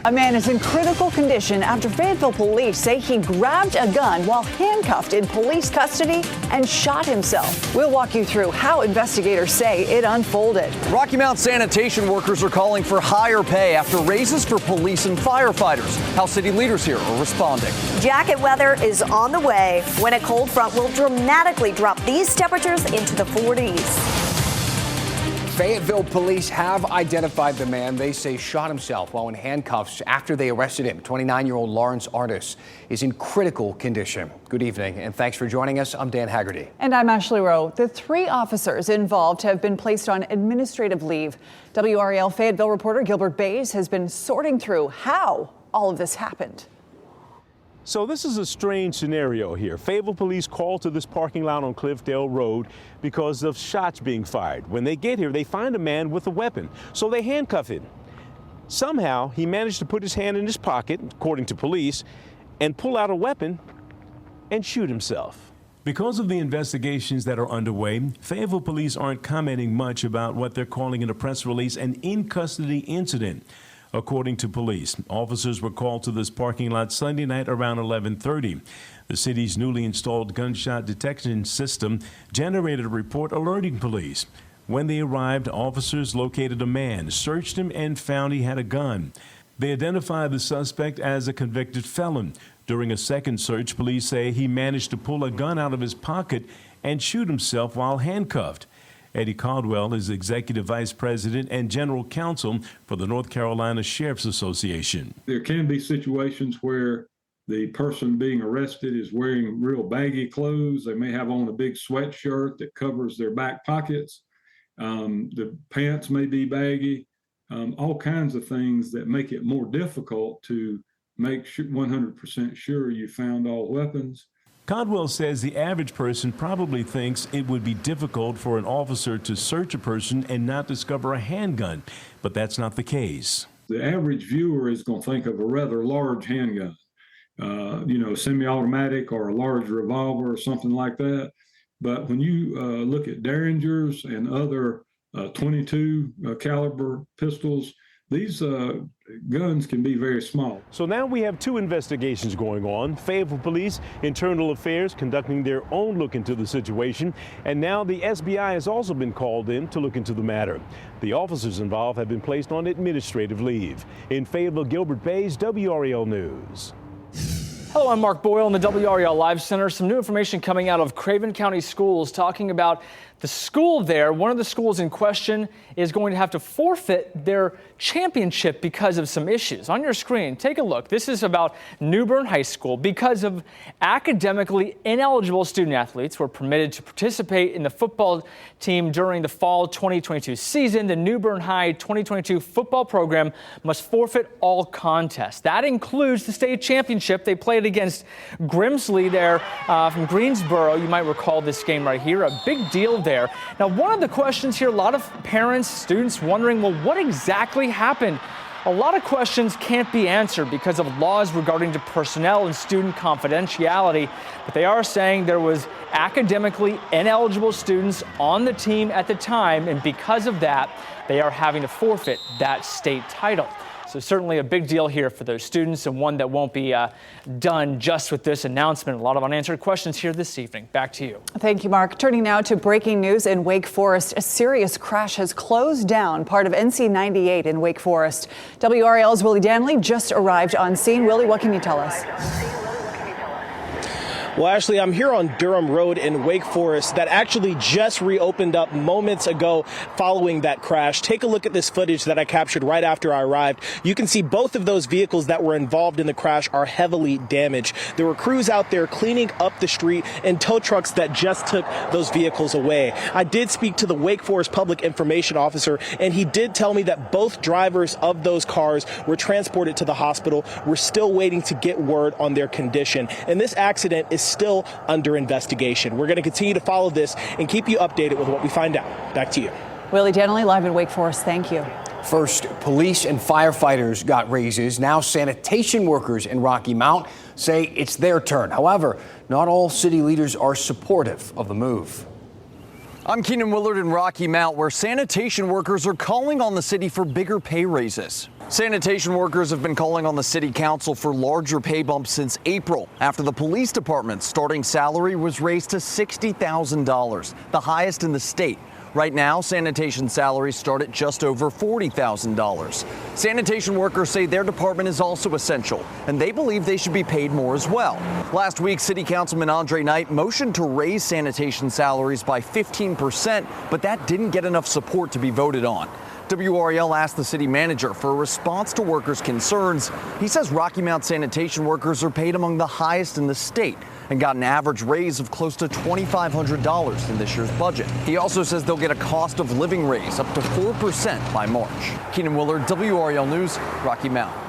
A man is in critical condition after Fayetteville police say he grabbed a gun while handcuffed in police custody and shot himself. We'll walk you through how investigators say it unfolded. Rocky Mount sanitation workers are calling for higher pay after raises for police and firefighters. How city leaders here are responding. Jacket weather is on the way when a cold front will dramatically drop these temperatures into the 40s. Fayetteville police have identified the man they say shot himself while in handcuffs after they arrested him. 29-year-old Lawrence Artis is in critical condition. Good evening, and thanks for joining us. I'm Dan Haggerty. And I'm Ashley Rowe. The 3 officers involved have been placed on administrative leave. WRAL Fayetteville reporter Gilbert Bays has been sorting through how all of this happened. So this is a strange scenario here. Fayetteville police called to this parking lot on Cliffdale Road because of shots being fired. When they get here, they find a man with a weapon, so they handcuff him. Somehow, he managed to put his hand in his pocket, according to police, and pull out a weapon and shoot himself. Because of the investigations that are underway, Fayetteville police aren't commenting much about what they're calling in a press release an in-custody incident. According to police, officers were called to this parking lot Sunday night around 11:30. The city's newly installed gunshot detection system generated a report alerting police. When they arrived, officers located a man, searched him, and found he had a gun. They identified the suspect as a convicted felon. During a second search, police say he managed to pull a gun out of his pocket and shoot himself while handcuffed. Eddie Caldwell is Executive Vice President and General Counsel for the North Carolina Sheriff's Association. There can be situations where the person being arrested is wearing real baggy clothes. They may have on a big sweatshirt that covers their back pockets. The pants may be baggy. All kinds of things that make it more difficult to make 100% sure you found all weapons. Caldwell says the average person probably thinks it would be difficult for an officer to search a person and not discover a handgun, but that's not the case. The average viewer is going to think of a rather large handgun, semi-automatic or a large revolver or something like that. But when you look at Derringers and other 22 caliber pistols, these guns can be very small. So now we have 2 investigations going on. Fayetteville Police, Internal Affairs, conducting their own look into the situation. And now the SBI has also been called in to look into the matter. The officers involved have been placed on administrative leave. In Fayetteville, Gilbert Bays, WRAL News. Hello, I'm Mark Boyle in the WRAL Live Center. Some new information coming out of Craven County Schools talking about the school there. One of the schools in question is going to have to forfeit their championship because of some issues. On your screen, take a look. This is about New Bern High School. Because of academically ineligible student athletes were permitted to participate in the football team during the fall 2022 season, the New Bern High 2022 football program must forfeit all contests. That includes the state championship. They played against Grimsley there from Greensboro. You might recall this game right here. A big deal there. Now, one of the questions here, a lot of parents, students wondering, well, what exactly happened? A lot of questions can't be answered because of laws regarding to personnel and student confidentiality, but they are saying there was academically ineligible students on the team at the time, and because of that, they are having to forfeit that state title. So certainly a big deal here for those students, and one that won't be done just with this announcement. A lot of unanswered questions here this evening. Back to you. Thank you, Mark. Turning now to breaking news in Wake Forest. A serious crash has closed down part of NC 98 in Wake Forest. WRAL's Willie Danley just arrived on scene. Willie, what can you tell us? Well, Ashley, I'm here on Durham Road in Wake Forest that actually just reopened up moments ago following that crash. Take a look at this footage that I captured right after I arrived. You can see both of those vehicles that were involved in the crash are heavily damaged. There were crews out there cleaning up the street and tow trucks that just took those vehicles away. I did speak to the Wake Forest Public Information Officer, and he did tell me that both drivers of those cars were transported to the hospital. We're still waiting to get word on their condition. And this accident is still under investigation. We're going to continue to follow this and keep you updated with what we find out. Back to you. Willie Danley, live in Wake Forest. Thank you. First, police and firefighters got raises. Now sanitation workers in Rocky Mount say it's their turn. However, not all city leaders are supportive of the move. I'm Keenan Willard in Rocky Mount, where sanitation workers are calling on the city for bigger pay raises. Sanitation workers have been calling on the city council for larger pay bumps since April, after the police department's starting salary was raised to $60,000, the highest in the state. Right now, sanitation salaries start at just over $40,000. Sanitation workers say their department is also essential, and they believe they should be paid more as well. Last week, City Councilman Andre Knight motioned to raise sanitation salaries by 15%, but that didn't get enough support to be voted on. WRAL asked the city manager for a response to workers' concerns. He says Rocky Mount sanitation workers are paid among the highest in the state and got an average raise of close to $2,500 in this year's budget. He also says they'll get a cost of living raise up to 4% by March. Keenan Willard, WRAL News, Rocky Mount.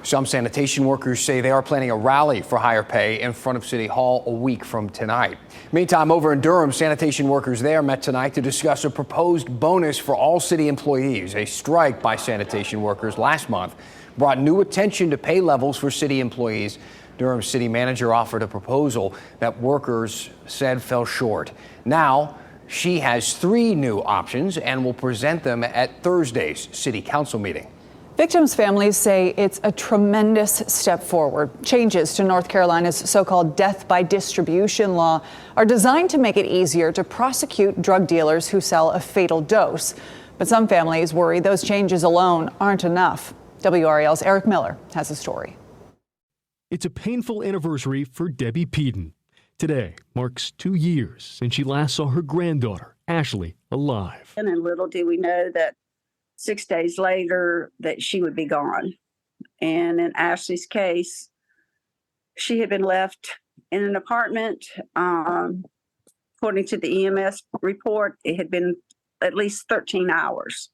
Some sanitation workers say they are planning a rally for higher pay in front of City Hall a week from tonight. Meantime, over in Durham, sanitation workers there met tonight to discuss a proposed bonus for all city employees. A strike by sanitation workers last month brought new attention to pay levels for city employees. Durham's city manager offered a proposal that workers said fell short. Now, she has 3 new options and will present them at Thursday's city council meeting. Victims' families say it's a tremendous step forward. Changes to North Carolina's so-called death by distribution law are designed to make it easier to prosecute drug dealers who sell a fatal dose. But some families worry those changes alone aren't enough. WRAL's Eric Miller has a story. It's a painful anniversary for Debbie Peden. Today marks 2 years since she last saw her granddaughter, Ashley, alive. And little did we know that 6 days later that she would be gone. And in Ashley's case, she had been left in an apartment. According to the EMS report, it had been at least 13 hours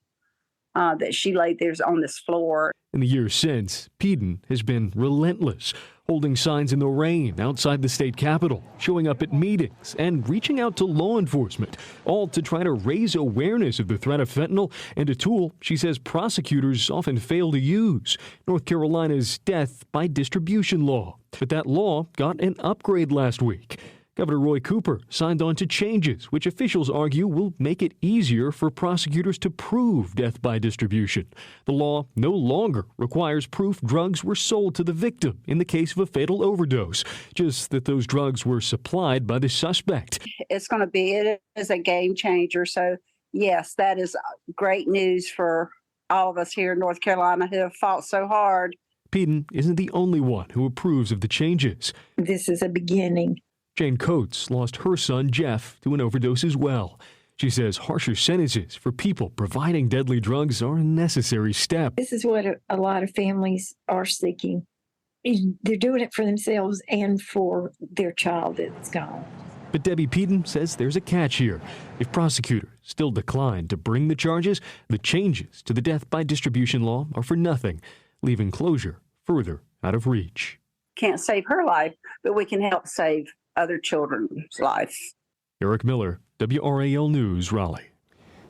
that she laid there on this floor. In the years since, Peden has been relentless, holding signs in the rain outside the state capitol, showing up at meetings, and reaching out to law enforcement, all to try to raise awareness of the threat of fentanyl and a tool she says prosecutors often fail to use, North Carolina's death by distribution law. But that law got an upgrade last week. Governor Roy Cooper signed on to changes which officials argue will make it easier for prosecutors to prove death by distribution. The law no longer requires proof drugs were sold to the victim in the case of a fatal overdose, just that those drugs were supplied by the suspect. It is a game changer. So, yes, that is great news for all of us here in North Carolina who have fought so hard. Peden isn't the only one who approves of the changes. This is a beginning. Jane Coates lost her son, Jeff, to an overdose as well. She says harsher sentences for people providing deadly drugs are a necessary step. This is what a lot of families are seeking. They're doing it for themselves and for their child that's gone. But Debbie Peden says there's a catch here. If prosecutors still decline to bring the charges, the changes to the death by distribution law are for nothing, leaving closure further out of reach. Can't save her life, but we can help save other children's lives. Eric Miller, WRAL News, Raleigh.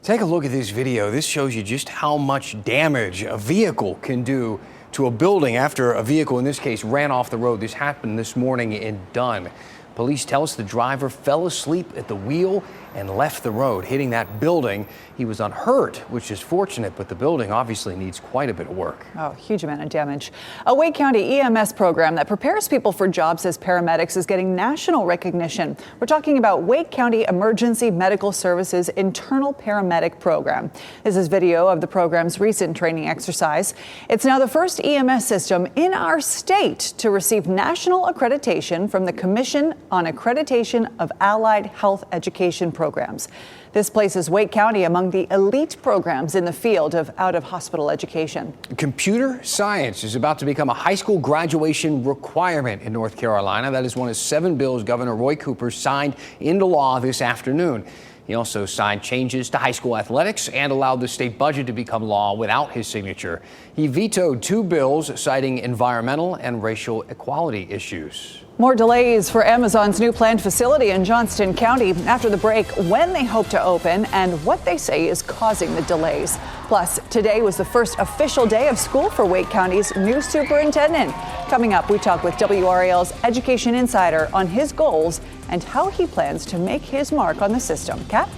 Take a look at this video. This shows you just how much damage a vehicle can do to a building after a vehicle, in this case, ran off the road. This happened this morning in Dunn. Police tell us the driver fell asleep at the wheel and left the road, hitting that building. He was unhurt, which is fortunate, but the building obviously needs quite a bit of work. Oh, huge amount of damage. A Wake County EMS program that prepares people for jobs as paramedics is getting national recognition. We're talking about Wake County Emergency Medical Services Internal Paramedic Program. This is video of the program's recent training exercise. It's now the first EMS system in our state to receive national accreditation from the Commission on Accreditation of Allied Health Education Programs. This places Wake County among the elite programs in the field of out-of-hospital education. Computer science is about to become a high school graduation requirement in North Carolina. That is one of 7 bills Governor Roy Cooper signed into law this afternoon. He also signed changes to high school athletics and allowed the state budget to become law without his signature. He vetoed 2 bills citing environmental and racial equality issues. More delays for Amazon's new planned facility in Johnston County. After the break, when they hope to open and what they say is causing the delays. Plus, today was the first official day of school for Wake County's new superintendent. Coming up, we talk with WRAL's education insider on his goals and how he plans to make his mark on the system. Kat?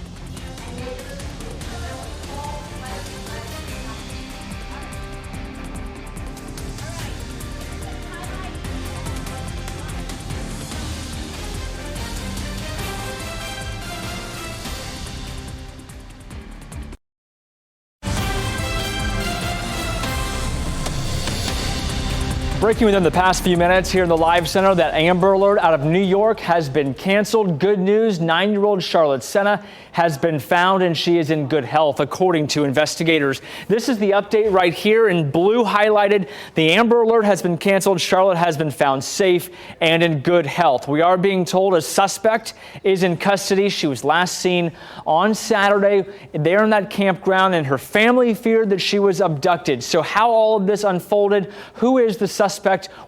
Breaking within the past few minutes here in the Live Center, that Amber Alert out of New York has been canceled. Good news, 9-year-old Charlotte Senna has been found and she is in good health, according to investigators. This is the update right here in blue highlighted. The Amber Alert has been canceled. Charlotte has been found safe and in good health. We are being told a suspect is in custody. She was last seen on Saturday there in that campground, and her family feared that she was abducted. So how all of this unfolded, who is the suspect?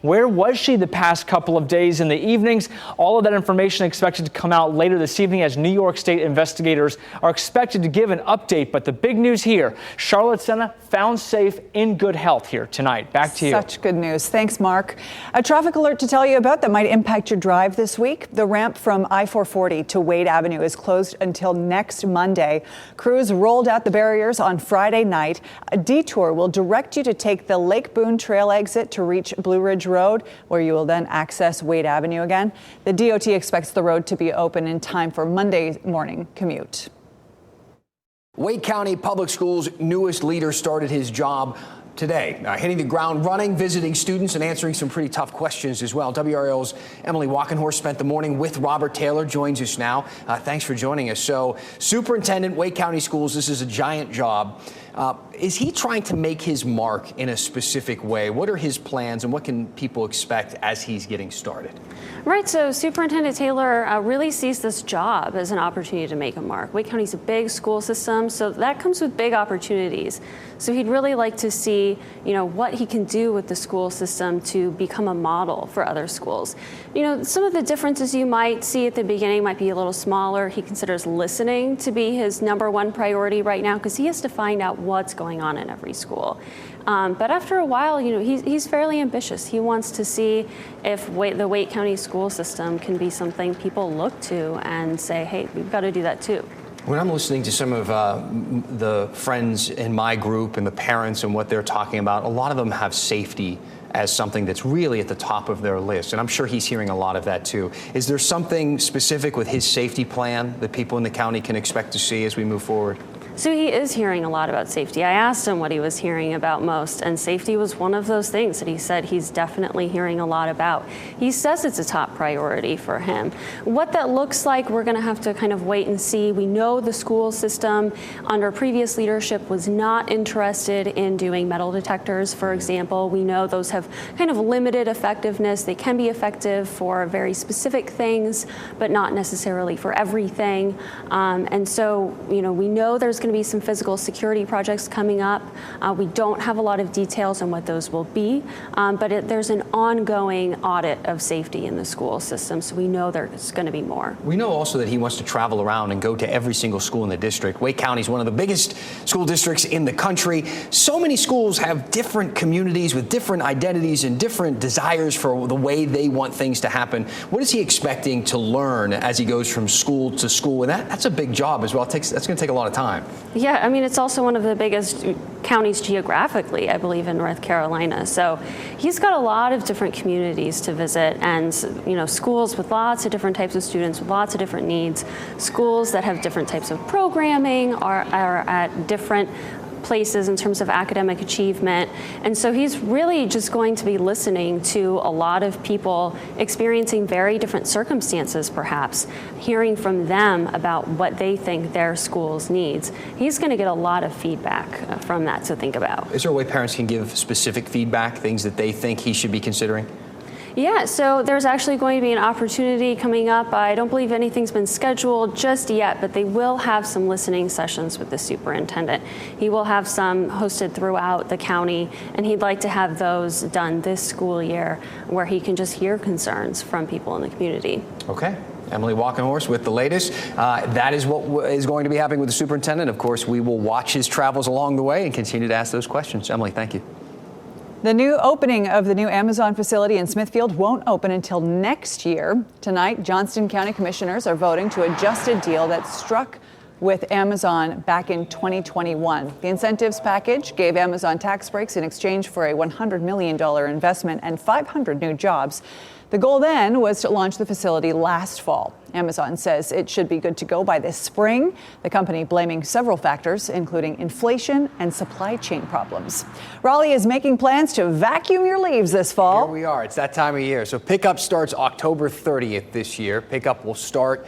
Where was she the past couple of days in the evenings? All of that information expected to come out later this evening as New York State investigators are expected to give an update. But the big news here, Charlotte Senna found safe in good health here tonight. Back to you. Such good news. Thanks, Mark. A traffic alert to tell you about that might impact your drive this week. The ramp from I-440 to Wade Avenue is closed until next Monday. Crews rolled out the barriers on Friday night. A detour will direct you to take the Lake Boone Trail exit to reach Blue Ridge Road, where you will then access Wade Avenue again. The DOT expects the road to be open in time for Monday morning commute. Wake County Public Schools' newest leader started his job today, hitting the ground running, visiting students, and answering some pretty tough questions as well. WRAL's Emily Walkenhorst spent the morning with Robert Taylor, joins us now. Thanks for joining us. So, Superintendent, Wake County Schools, this is a giant job. Is he trying to make his mark in a specific way? What are his plans, and what can people expect as he's getting started? Right, so Superintendent Taylor really sees this job as an opportunity to make a mark. Wake County's a big school system, so that comes with big opportunities. So he'd really like to see, what he can do with the school system to become a model for other schools. Some of the differences you might see at the beginning might be a little smaller. He considers listening to be his #1 priority right now because he has to find out what's going on in every school. But after a while, he's fairly ambitious. He wants to see if the Wake County school system can be something people look to and say, hey, we've got to do that too. When I'm listening to some of the friends in my group and the parents and what they're talking about, a lot of them have safety as something that's really at the top of their list. And I'm sure he's hearing a lot of that too. Is there something specific with his safety plan that people in the county can expect to see as we move forward? So he is hearing a lot about safety. I asked him what he was hearing about most, and safety was one of those things that he said he's definitely hearing a lot about. He says it's a top priority for him. What that looks like, we're going to have to kind of wait and see. We know the school system under previous leadership was not interested in doing metal detectors, for example. We know those have kind of limited effectiveness. They can be effective for very specific things, but not necessarily for everything. And so, we know there's going to be some physical security projects coming up. We don't have a lot of details on what those will be, but there's an ongoing audit of safety in the school system, so we know there's going to be more. We know also that he wants to travel around and go to every single school in the district. Wake County is one of the biggest school districts in the country. So many schools have different communities with different identities and different desires for the way they want things to happen. What is he expecting to learn as he goes from school to school? And that's a big job as well. That's going to take a lot of time. Yeah, I mean, it's also one of the biggest counties geographically, I believe, in North Carolina. So he's got a lot of different communities to visit, and schools with lots of different types of students with lots of different needs, schools that have different types of programming, are at different places in terms of academic achievement. And so he's really just going to be listening to a lot of people experiencing very different circumstances, perhaps, hearing from them about what they think their schools needs. He's going to get a lot of feedback from that to think about. Is there a way parents can give specific feedback, things that they think he should be considering? Yeah, so there's actually going to be an opportunity coming up. I don't believe anything's been scheduled just yet, but they will have some listening sessions with the superintendent. He will have some hosted throughout the county, and he'd like to have those done this school year where he can just hear concerns from people in the community. Okay. Emily Walkenhorst with the latest. That is what is going to be happening with the superintendent. Of course, we will watch his travels along the way and continue to ask those questions. Emily, thank you. The new opening of the new Amazon facility in Smithfield won't open until next year. Tonight, Johnston County commissioners are voting to adjust a deal that struck with Amazon back in 2021. The incentives package gave Amazon tax breaks in exchange for a $100 million investment and 500 new jobs. The goal then was to launch the facility last fall. Amazon says it should be good to go by this spring, the company blaming several factors, including inflation and supply chain problems. Raleigh is making plans to vacuum your leaves this fall. Here we are. It's that time of year. So pickup starts October 30th this year. Pickup will start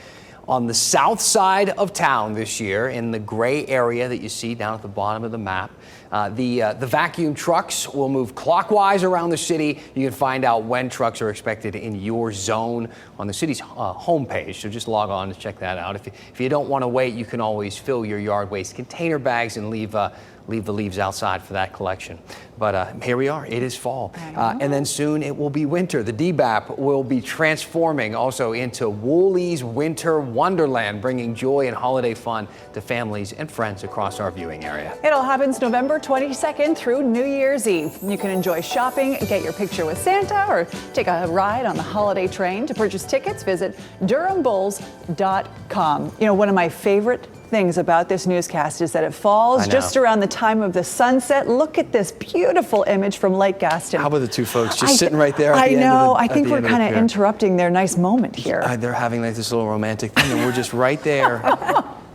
on the south side of town this year in the gray area that you see down at the bottom of the map. The vacuum trucks will move clockwise around the city. You can find out when trucks are expected in your zone on the city's homepage. So just log on to check that out. If you don't want to wait, you can always fill your yard waste container bags and leave the leaves outside for that collection. But here we are. It is fall. And then soon it will be winter. The DBAP will be transforming also into Woolies Winter Wonderland, bringing joy and holiday fun to families and friends across our viewing area. It all happens November 22nd through New Year's Eve. You can enjoy shopping, get your picture with Santa, or take a ride on the holiday train. To purchase tickets, visit DurhamBulls.com. You know, one of my favorite things about this newscast is that it falls just around the time of the sunset. Look at this beautiful image from Lake Gaston. How about the two folks just sitting right there? I know. I think we're kind of interrupting their nice moment here. They're having like this little romantic thing, and we're just right there.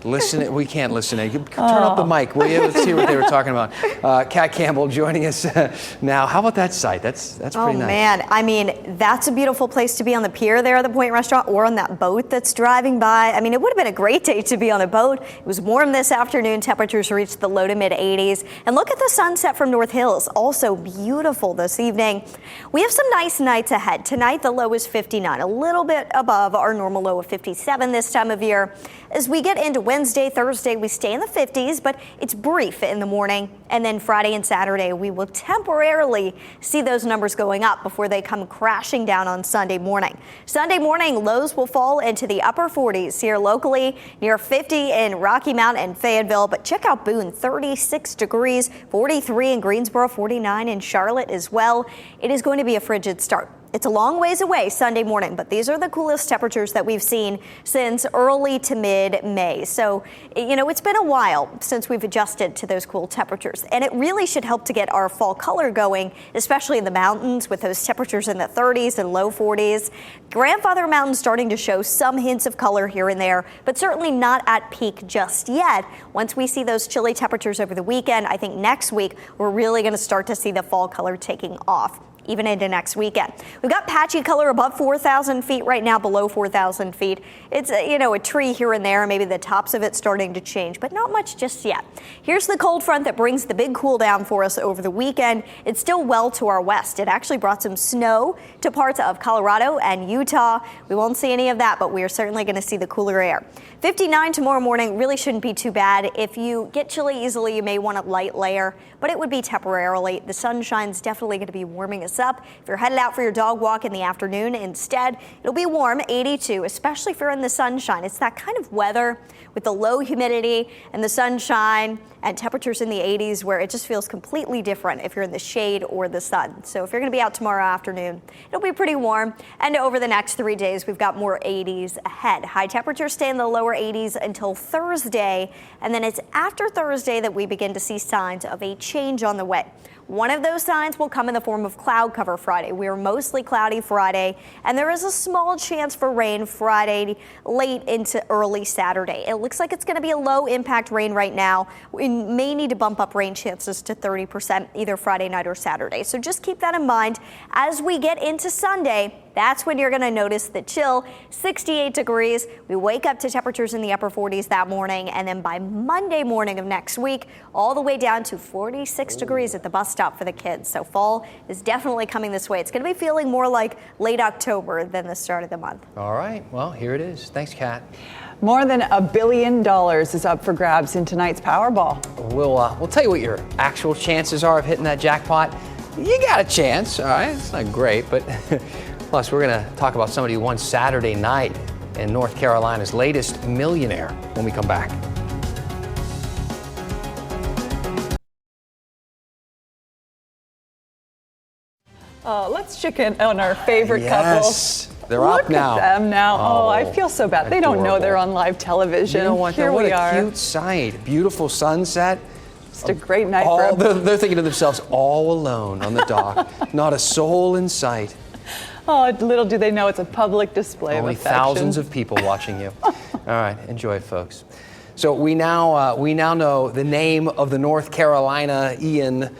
Listen, we can't listen. Turn up the mic, will you? Let's hear what they were talking about. Kat Campbell joining us now. How about that site? That's pretty nice. Oh man, I mean, that's a beautiful place to be on the pier there at the Point Restaurant, or on that boat that's driving by. I mean, it would have been a great day to be on a boat. It was warm this afternoon. Temperatures reached the low to mid 80s. And look at the sunset from North Hills. Also beautiful this evening. We have some nice nights ahead. Tonight, the low is 59, a little bit above our normal low of 57 this time of year. As we get into Wednesday, Thursday, we stay in the 50s, but it's brief in the morning. And then Friday and Saturday, we will temporarily see those numbers going up before they come crashing down on Sunday morning. Sunday morning, lows will fall into the upper 40s here locally, near 50 in Rocky Mount and Fayetteville. But check out Boone, 36 degrees, 43 in Greensboro, 49 in Charlotte as well. It is going to be a frigid start. It's a long ways away Sunday morning, but these are the coolest temperatures that we've seen since early to mid-May. So, you know, it's been a while since we've adjusted to those cool temperatures, and it really should help to get our fall color going, especially in the mountains with those temperatures in the 30s and low 40s. Grandfather Mountain starting to show some hints of color here and there, but certainly not at peak just yet. Once we see those chilly temperatures over the weekend, I think next week we're really going to start to see the fall color taking off, even into next weekend. We've got patchy color above 4,000 feet right now, below 4,000 feet. It's, a tree here and there, maybe the tops of it starting to change, but not much just yet. Here's the cold front that brings the big cool down for us over the weekend. It's still well to our west. It actually brought some snow to parts of Colorado and Utah. We won't see any of that, but we are certainly going to see the cooler air. 59 tomorrow morning really shouldn't be too bad. If you get chilly easily, you may want a light layer, but it would be temporarily. The sunshine's definitely going to be warming us up. If you're headed out for your dog walk in the afternoon, instead, it'll be warm, 82, especially if you're in the sunshine. It's that kind of weather with the low humidity and the sunshine and temperatures in the 80s where it just feels completely different if you're in the shade or the sun. So if you're going to be out tomorrow afternoon, it'll be pretty warm. And over the next 3 days, we've got more 80s ahead. High temperatures stay in the lower 80s until Thursday. And then it's after Thursday that we begin to see signs of a change on the way. One of those signs will come in the form of cloud cover Friday. We are mostly cloudy Friday, and there is a small chance for rain Friday late into early Saturday. It looks like it's going to be a low impact rain right now. We may need to bump up rain chances to 30% either Friday night or Saturday. So just keep that in mind as we get into Sunday. That's when you're going to notice the chill, 68 degrees. We wake up to temperatures in the upper 40s that morning, and then by Monday morning of next week, all the way down to 46 degrees at the bus stop for the kids. So fall is definitely coming this way. It's going to be feeling more like late October than the start of the month. All right. Well, here it is. Thanks, Kat. More than $1 billion is up for grabs in tonight's Powerball. We'll tell you what your actual chances are of hitting that jackpot. You got a chance, all right? It's not great, but plus we're going to talk about somebody who won Saturday night in North Carolina's latest millionaire when we come back. Let's check in on our favorite couple. They're Look up now. at them now. Oh, I feel so bad. They don't know adorable. they're on live television. You know what? Here What we a are. cute sight. Beautiful sunset. Just a great night for They're thinking to themselves, all alone on the dock. Not a soul in sight. Oh, little do they know it's a public display Only of affection. thousands of people watching you. All right, enjoy it, folks. So we now know the name of the North Carolinian.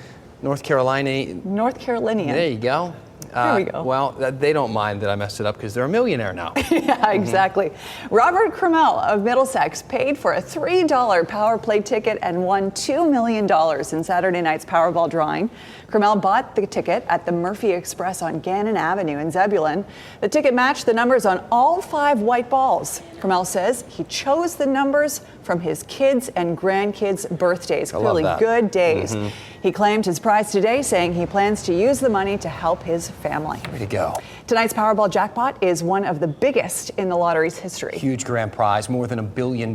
There you go. There we go. Well, they don't mind that I messed it up because they're a millionaire now. Yeah, exactly. Robert Cromell of Middlesex paid for a $3 power play ticket and won $2 million in Saturday night's Powerball drawing. Cromell bought the ticket at the Murphy Express on Gannon Avenue in Zebulon. The ticket matched the numbers on all 5 white balls. Cromell says he chose the numbers from his kids' and grandkids' birthdays. Clearly good days. He claimed his prize today, saying he plans to use the money to help his family. Way to go. Tonight's Powerball jackpot is one of the biggest in the lottery's history. Huge grand prize, more than $1 billion.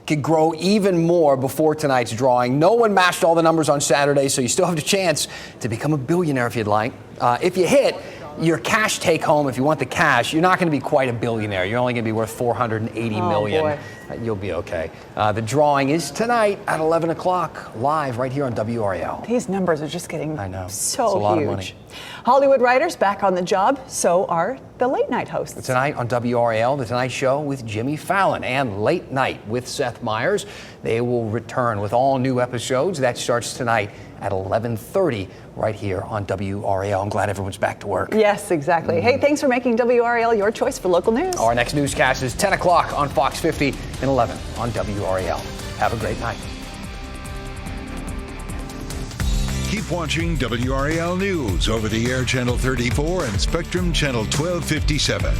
Could grow even more before tonight's drawing. No one matched all the numbers on Saturday, so you still have a chance to become a billionaire if you'd like. If you hit your cash take home, if you want the cash, you're not going to be quite a billionaire. You're only going to be worth $480 million. Boy. You'll be okay. The drawing is tonight at 11 o'clock, live right here on WRAL. These numbers are just getting so huge. a lot of money. Hollywood writers back on the job, so are the late night hosts. Tonight on WRAL, The Tonight Show with Jimmy Fallon and Late Night with Seth Meyers. They will return with all new episodes. That starts tonight at 11:30 right here on WRAL. I'm glad everyone's back to work. Yes, exactly. Hey, thanks for making WRAL your choice for local news. Our next newscast is 10 o'clock on Fox 50 and 11 on WRAL. Have a great night. Keep watching WRAL News over the air Channel 34 and Spectrum Channel 1257.